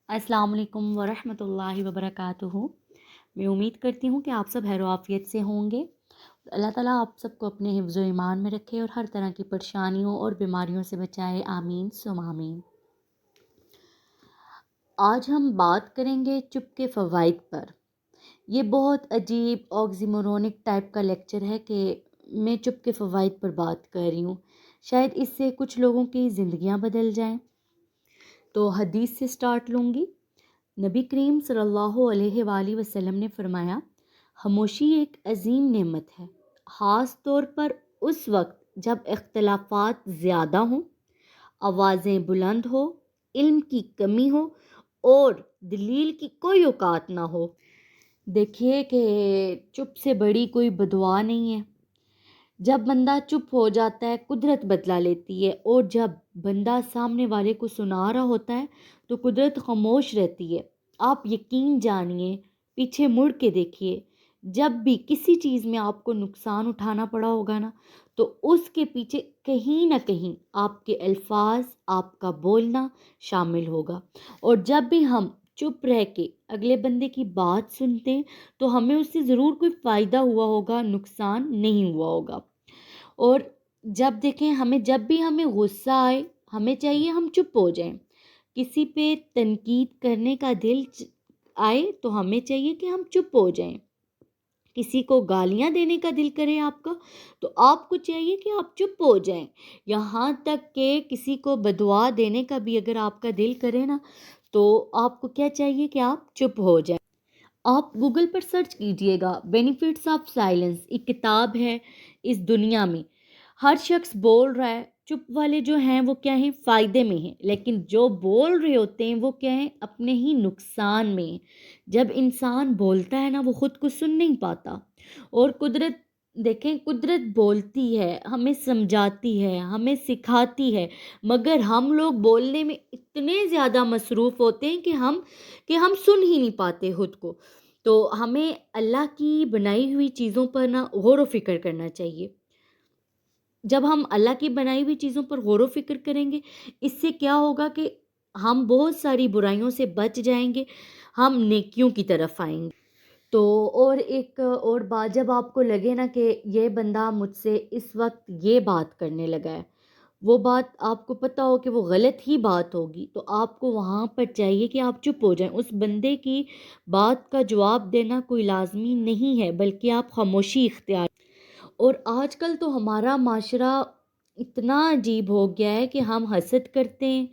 अस्सलाम वालेकुम वरहमतुल्लाहि वबरकातुहू। मैं उम्मीद करती हूँ कि आप सब खैर आफियत से होंगे। अल्लाह ताला आप सबको अपने हिफ्ज़ व ईमान में रखे और हर तरह की परेशानियों और बीमारियों से बचाए, आमीन सुम आमीन। आज हम बात करेंगे चुप के फ़वाइद पर। ये बहुत अजीब ऑक्सीमोरोनिक टाइप का लेक्चर है कि मैं चुप के फ़वाइद पर बात कर रही हूँ। शायद इससे कुछ लोगों की ज़िंदगियाँ बदल जाएं। तो हदीस से स्टार्ट लूँगी। नबी करीम सल्लल्लाहु अलैहि वसल्लम ने फरमाया, खामोशी एक अजीम नेमत है, ख़ास तौर पर उस वक्त जब इख्तलाफात ज़्यादा हों, आवाज़ें बुलंद हो, इल्म की कमी हो और दलील की कोई औकात ना हो। देखिए कि चुप से बड़ी कोई बदुआ नहीं है। जब बंदा चुप हो जाता है कुदरत बदला लेती है, और जब बंदा सामने वाले को सुना रहा होता है तो कुदरत खामोश रहती है। आप यकीन जानिए, पीछे मुड़ के देखिए, जब भी किसी चीज़ में आपको नुकसान उठाना पड़ा होगा ना, तो उसके पीछे कहीं ना कहीं आपके अल्फाज, आपका बोलना शामिल होगा। और जब भी हम चुप रह के अगले बंदे की बात सुनते हैं तो हमें उससे ज़रूर कोई फ़ायदा हुआ होगा, नुकसान नहीं हुआ होगा। और जब देखें, जब भी हमें गुस्सा आए, हमें चाहिए हम चुप हो जाएं। किसी पे तनकीद करने का आए तो हमें चाहिए कि हम चुप हो जाएं। किसी को गालियां देने का दिल करे आपका, तो आपको चाहिए कि आप चुप हो जाएं। यहाँ तक कि किसी को बदुआ देने का भी अगर आपका दिल करे ना, तो आपको क्या चाहिए कि आप चुप हो जाएं। आप गूगल पर सर्च कीजिएगा, बेनिफिट्स ऑफ साइलेंस एक किताब है। इस दुनिया में हर शख्स बोल रहा है, चुप वाले जो हैं वो क्या हैं, फ़ायदे में हैं, लेकिन जो बोल रहे होते हैं वो क्या हैं, अपने ही नुकसान में हैं। जब इंसान बोलता है ना, वो ख़ुद को सुन नहीं पाता। और कुदरत, देखें, कुदरत बोलती है, हमें समझाती है, हमें सिखाती है, मगर हम लोग बोलने में इतने ज़्यादा मसरूफ़ होते हैं कि हम सुन ही नहीं पाते खुद को। तो हमें अल्लाह की बनाई हुई चीज़ों पर ना गौर व फ़िक्र करना चाहिए। जब हम अल्लाह की बनाई हुई चीज़ों पर गौर व फ़िक्र करेंगे, इससे क्या होगा कि हम बहुत सारी बुराइयों से बच जाएंगे, हम नेकियों की तरफ आएंगे। तो और एक और बात, जब आपको लगे ना कि ये बंदा मुझसे इस वक्त ये बात करने लगा है, वो बात आपको पता हो कि वो गलत ही बात होगी, तो आपको वहाँ पर चाहिए कि आप चुप हो जाएं। उस बंदे की बात का जवाब देना कोई लाजमी नहीं है, बल्कि आप खामोशी इख्तियार। और आजकल तो हमारा माशरा इतना अजीब हो गया है कि हम हसद करते हैं,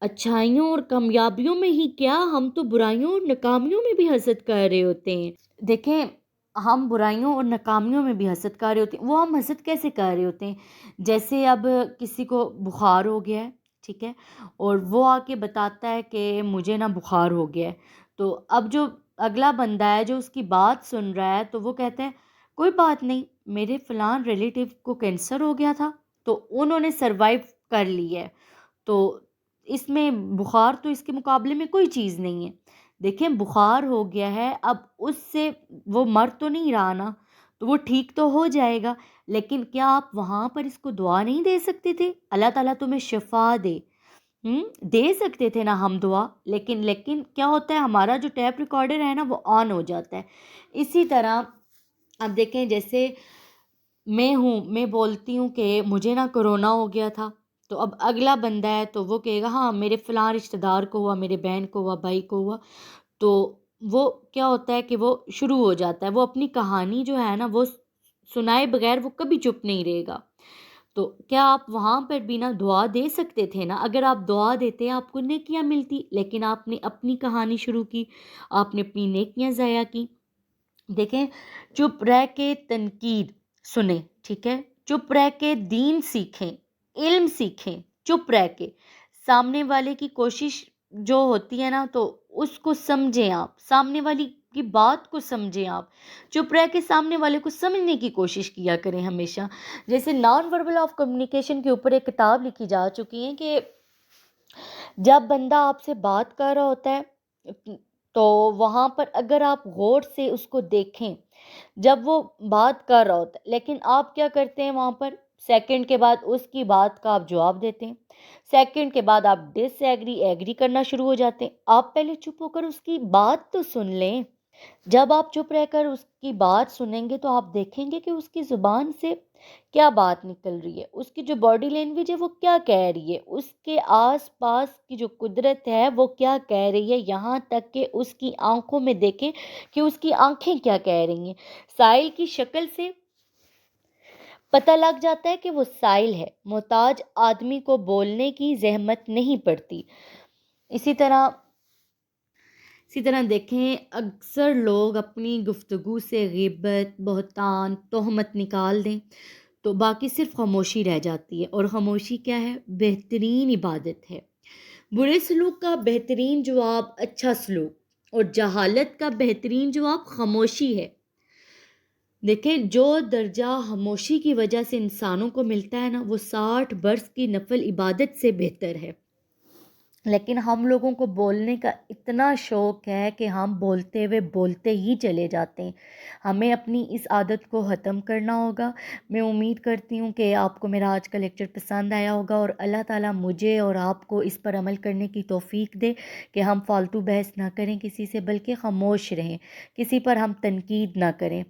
अच्छाइयों और कामयाबियों में ही क्या, हम तो बुराइयों और नाकामियों में भी हसद कर रहे होते हैं। देखें, हम बुराइयों और नाकामियों में भी हसद कर रहे होते हैं। वो हम हसद कैसे कर रहे होते हैं, जैसे अब किसी को बुखार हो गया है, ठीक है, और वो आके बताता है कि मुझे ना बुखार हो गया है। तो अब जो अगला बंदा है जो उसकी बात सुन रहा है, तो वो कहता है कोई बात नहीं, मेरे फलान रिलेटिव को कैंसर हो गया था, तो उन्होंने सरवाइव कर लिया है, तो इसमें बुखार तो इसके मुकाबले में कोई चीज़ नहीं है। देखें, बुखार हो गया है, अब उससे वो मर तो नहीं रहा ना, तो वो ठीक तो हो जाएगा। लेकिन क्या आप वहाँ पर इसको दुआ नहीं दे सकते थे, अल्लाह ताला तुम्हें शिफा दे? दे सकते थे ना हम दुआ। लेकिन लेकिन क्या होता है, हमारा जो टैप रिकॉर्डर है ना, वो ऑन हो जाता है। इसी तरह अब देखें, जैसे मैं बोलती हूँ कि मुझे ना कोरोना हो गया था, तो अब अगला बंदा है तो वो कहेगा हाँ मेरे फलां रिश्तेदार को हुआ, मेरे बहन को हुआ, भाई को हुआ। तो वो क्या होता है कि वो शुरू हो जाता है, वो अपनी कहानी जो है ना, वो सुनाए बगैर वो कभी चुप नहीं रहेगा। तो क्या आप वहाँ पर भी ना दुआ दे सकते थे ना? अगर आप दुआ देते आपको नेकियां मिलती, लेकिन आपने अपनी कहानी शुरू की, आपने अपनी नेकियां ज़ाया की। देखें, चुप रह के तनकीद सुने, ठीक है, चुप रह के दीन सीखें, इल्म सीखें, चुप रह के सामने वाले की कोशिश जो होती है ना, तो उसको समझें, आप सामने वाली की बात को समझें, आप चुप रह के सामने वाले को समझने की कोशिश किया करें हमेशा। जैसे नॉन वर्बल ऑफ कम्युनिकेशन के ऊपर एक किताब लिखी जा चुकी है कि जब बंदा आपसे बात कर रहा होता है, तो वहाँ पर अगर आप गौर से उसको देखें, जब वो बात कर रहा होता है, लेकिन आप क्या करते हैं वहाँ पर, سیکنڈ کے بعد اس کی بات کا آپ جواب دیتے ہیں، سیکنڈ کے بعد آپ ڈس ایگری ایگری کرنا شروع ہو جاتے ہیں۔ آپ پہلے چپ ہو کر اس کی بات تو سن لیں۔ جب آپ چپ رہ کر اس کی بات سنیں گے تو آپ دیکھیں گے کہ اس کی زبان سے کیا بات نکل رہی ہے، اس کی جو باڈی لینگویج ہے وہ کیا کہہ رہی ہے، اس کے آس پاس کی جو قدرت ہے وہ کیا کہہ رہی ہے، یہاں تک کہ اس کی آنکھوں میں دیکھیں کہ اس کی آنکھیں کیا کہہ رہی ہیں۔ سائل کی شکل سے پتہ لگ جاتا ہے کہ وہ سائل ہے۔ محتاج آدمی کو بولنے کی زحمت نہیں پڑتی۔ اسی طرح دیکھیں، اکثر لوگ اپنی گفتگو سے غیبت، بہتان، تہمت نکال دیں تو باقی صرف خاموشی رہ جاتی ہے، اور خاموشی کیا ہے؟ بہترین عبادت ہے۔ برے سلوک کا بہترین جواب اچھا سلوک، اور جہالت کا بہترین جواب خاموشی ہے۔ دیکھیں، جو درجہ خاموشی کی وجہ سے انسانوں کو ملتا ہے نا، وہ 60 برس کی نفل عبادت سے بہتر ہے۔ لیکن ہم لوگوں کو بولنے کا اتنا شوق ہے کہ ہم بولتے ہوئے بولتے ہی چلے جاتے ہیں۔ ہمیں اپنی اس عادت کو ختم کرنا ہوگا۔ میں امید کرتی ہوں کہ آپ کو میرا آج کا لیکچر پسند آیا ہوگا، اور اللہ تعالیٰ مجھے اور آپ کو اس پر عمل کرنے کی توفیق دے کہ ہم فالتو بحث نہ کریں کسی سے، بلکہ خاموش رہیں، کسی پر ہم تنقید نہ کریں۔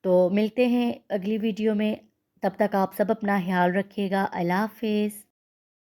تو ملتے ہیں اگلی ویڈیو میں، تب تک آپ سب اپنا خیال رکھیے گا۔ اللہ حافظ۔